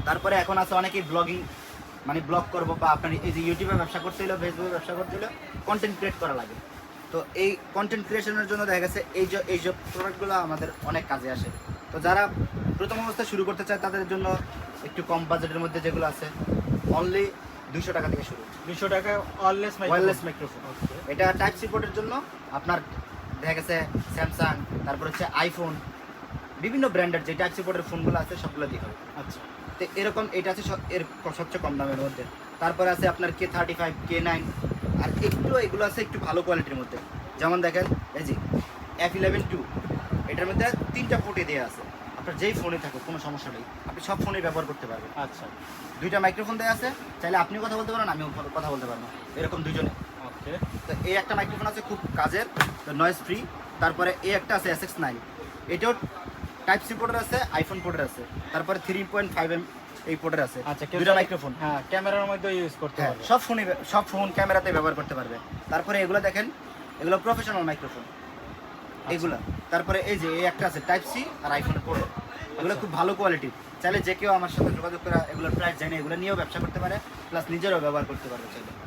তারপরে এখন আছে অনেকেই ব্লগিং, মানে ব্লগ করবো বা আপনার এই যে ইউটিউবে ব্যবসা করতে হলেও ফেসবুকে ব্যবসা করতে হলেও কন্টেন্ট ক্রিয়েট করা লাগে। তো এই কন্টেন্ট ক্রিয়েশনের জন্য দেখা গেছে এই যে প্রোডাক্টগুলো আমাদের অনেক কাজে আসে। তো যারা প্রথম অবস্থায় শুরু করতে চায় তাদের জন্য একটু কম বাজেটের মধ্যে যেগুলো আছে অনলি 200 টাকা থেকে শুরু। 200 টাকা ওয়্যারলেস মাইক্রোফোন। এটা টাইপ সি পোর্টের জন্য আপনার দেখা গেছে স্যামসাং, তারপর হচ্ছে আইফোন, বিভিন্ন ব্র্যান্ডের যে টাইপ সি পোর্টের ফোনগুলো আছে সবগুলো দিয়ে হবে। আচ্ছা, তো এরকম এটা আছে এর সবচেয়ে কম দামের মধ্যে। তারপরে আছে আপনার K35, K9, আর একটু এগুলো আছে একটু ভালো কোয়ালিটির মধ্যে। যেমন দেখেন এই যে F11 II, এটার মধ্যে 3টা পোর্টে দেওয়া আছে। আপনার যেই ফোনে থাকুক কোনো সমস্যা নেই, আপনি সব ফোনেই ব্যবহার করতে পারবেন। আচ্ছা, 2টা মাইক্রোফোন দেওয়া আছে, চাইলে আপনিও কথা বলতে পারেন, আমিও কথা বলতে পারবো, এরকম দুজনে। ওকে। তো এই একটা মাইক্রোফোন আছে খুব কাজের, নয়েজ ফ্রি। তারপরে এই একটা আছে SX9, এটাও টাইপ সি পোর্টের আছে, আইফোন পোর্টের আছে। তারপরে 3.5mm এই পোর্টের আছে। আচ্ছা, দুটো মাইক্রোফোন, হ্যাঁ, ক্যামেরার মধ্যে ইউজ করতে হ্যাঁ, পারবে। সব ফোন ক্যামেরাতে ব্যবহার করতে পারবে। তারপরে এগুলো দেখেন, এগুলো প্রফেশনাল মাইক্রোফোন এগুলো। তারপরে এই যে এই একটা আছে টাইপ সি আর আইফোনের পোর্ট, এগুলো খুব ভালো কোয়ালিটির। চাইলে যে কেউ আমার সাথে যোগাযোগ করে এগুলোর প্রাইস জানে এগুলো নিয়েও ব্যবসা করতে পারে, প্লাস নিজেরও ব্যবহার করতে পারবে চাইলে।